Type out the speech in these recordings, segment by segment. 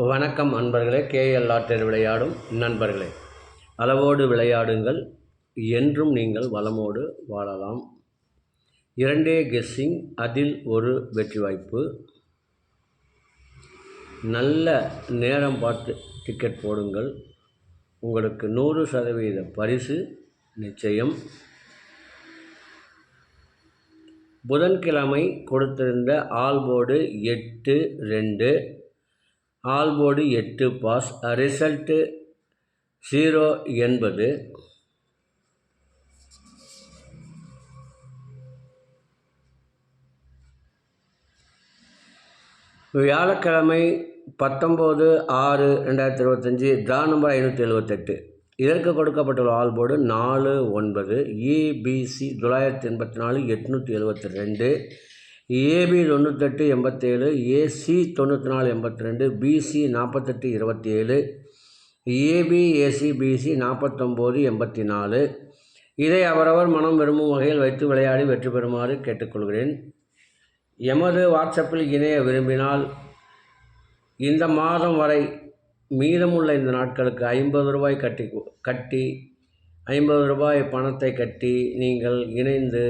வணக்கம் அன்பர்களே. KL lottery விளையாடும் நண்பர்களே, அளவோடு விளையாடுங்கள், என்றும் நீங்கள் வளமோடு வாழலாம். 2 கெஸ்ஸிங், அதில் ஒரு வெற்றி வாய்ப்பு. நல்ல நேரம் பார்த்து டிக்கெட் போடுங்கள், உங்களுக்கு 100% பரிசு நிச்சயம். புதன்கிழமை கொடுத்திருந்த ஆல்போர்டு 8-2, ஆல்போர்டு 8 பாஸ், ரிசல்ட்டு 0 என்பது. வியாழக்கிழமை 19/6/2025, டிரா நம்பர் 578. இதற்கு கொடுக்கப்பட்டுள்ள ஆல்போர்டு 4-9, EBC 984 872, AB 9887, AC 94 82, BC 48 27, AB AC BC 49 84. இதை அவரவர் மனம் விரும்பும் வகையில் வைத்து விளையாடி வெற்றி பெறுமாறு கேட்டுக்கொள்கிறேன். எமது வாட்ஸ்அப்பில் இணைய விரும்பினால் இந்த மாதம் வரை மீதமுள்ள இந்த நாட்களுக்கு 50 ரூபாய் கட்டி 50 ரூபாய் பணத்தை கட்டி நீங்கள் இணைந்து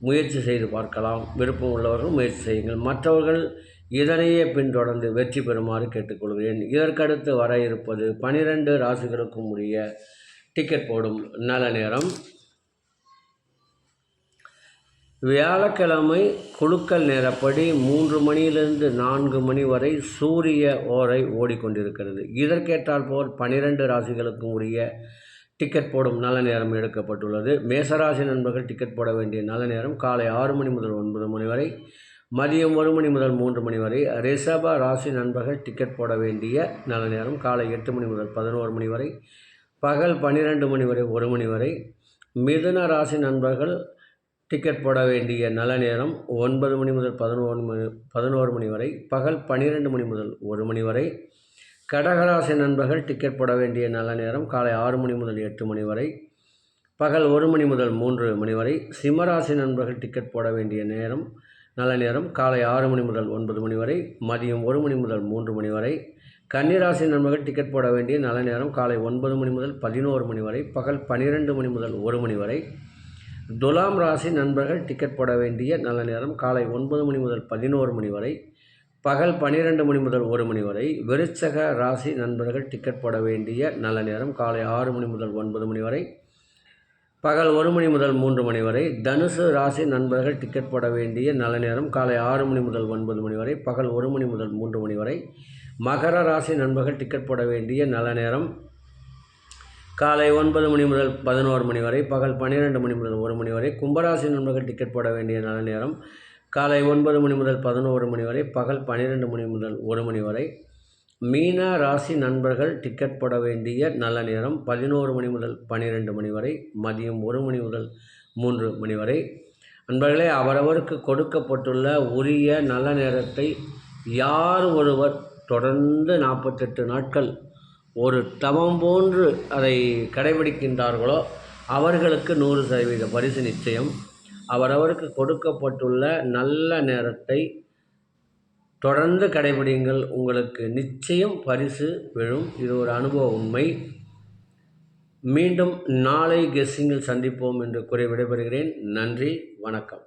முயற்சி செய்து பார்க்கலாம். விருப்பம் உள்ளவர்கள் முயற்சி செய்யுங்கள். மற்றவர்கள் இதனையே பின்தொடர்ந்து வெற்றி பெறுமாறு கேட்டுக்கொள்கிறேன். இதற்கடுத்து வர இருப்பது 12 ராசிகளுக்கும் உரிய டிக்கெட் போடும் நல்ல நேரம். வியாழக்கிழமை குலுக்கல் நேரப்படி 3 மணியிலிருந்து 4 மணி வரை சூரிய ஓரை ஓடிக்கொண்டிருக்கிறது. இதற்கேற்றால் போல் 12 ராசிகளுக்கும் உரிய டிக்கெட் போடும் நல்ல நேரம் எடுக்கப்பட்டுள்ளது. மேசராசி நண்பர்கள் டிக்கெட் போட வேண்டிய நல்ல நேரம் காலை 6 மணி முதல் 9 மணி வரை, மதியம் 1 மணி முதல் 3 மணி வரை. ரிஷப ராசி நண்பர்கள் டிக்கெட் போட வேண்டிய நல்ல நேரம் காலை 8 மணி முதல் 11 மணி வரை, பகல் 12 மணி வரை 1 மணி வரை. மிதுன ராசி நண்பர்கள் டிக்கெட் போட வேண்டிய நல்ல நேரம் 9 மணி முதல் 11 மணி வரை, பகல் 12 மணி முதல் 1 மணி வரை. கடகராசி நண்பர்கள் டிக்கெட் போட வேண்டிய நல்ல நேரம் காலை 6 மணி முதல் 8 மணி வரை, பகல் 1 மணி முதல் 3 மணி வரை. சிம்மராசி நண்பர்கள் டிக்கெட் போட வேண்டிய நேரம் நல்ல நேரம் காலை 6 மணி முதல் 9 மணி வரை, மதியம் 1 மணி முதல் 3 மணி வரை. கன்னிராசி நண்பர்கள் டிக்கெட் போட வேண்டிய நல்ல நேரம் காலை 9 மணி முதல் 11 மணி வரை, பகல் 12 மணி முதல் 1 மணி வரை. துலாம் ராசி நண்பர்கள் டிக்கெட் போட வேண்டிய நல்ல நேரம் காலை 9 மணி முதல் 11 மணி வரை, பகல் 12 மணி முதல் 1 மணி வரை. விருச்சக ராசி நண்பர்கள் டிக்கெட் போட வேண்டிய நல்ல நேரம் காலை 6 மணி முதல் 9 மணி வரை, பகல் 1 மணி முதல் 3 மணி வரை. தனுசு ராசி நண்பர்கள் டிக்கெட் போட வேண்டிய நல்ல நேரம் காலை 6 மணி முதல் 9 மணி வரை, பகல் 1 மணி முதல் 3 மணி வரை. மகர ராசி நண்பர்கள் டிக்கெட் போட வேண்டிய நல்ல நேரம் காலை 9 மணி முதல் 11 மணி வரை, பகல் 12 மணி முதல் 1 மணி வரை. கும்பராசி நண்பர்கள் டிக்கெட் போட வேண்டிய நல்ல நேரம் காலை 9 மணி முதல் 11 மணி வரை, பகல் 12 மணி முதல் 1 மணி வரை. மீன ராசி நண்பர்கள் டிக்கெட் போட வேண்டிய நல்ல நேரம் 11 மணி முதல் 12 மணி வரை, மதியம் 1 மணி முதல் 3 மணி வரை. நண்பர்களே, அவரவருக்கு கொடுக்கப்பட்டுள்ள உரிய நல்ல நேரத்தை யார் ஒருவர் தொடர்ந்து 48 நாட்கள் ஒரு தவம் போன்று அதை கடைபிடிக்கின்றார்களோ அவர்களுக்கு 100% பரிசு நிச்சயம். அவரவருக்கு கொடுக்கப்பட்டுள்ள நல்ல நேரத்தை தொடர்ந்து கடைபிடிங்கள், உங்களுக்கு நிச்சயம் பரிசு விழும். இது ஒரு அனுபவ உண்மை. மீண்டும் நாளை கெஸ்ஸிங்கில் சந்திப்போம் என்று கூறி விடைபெறுகிறேன். நன்றி, வணக்கம்.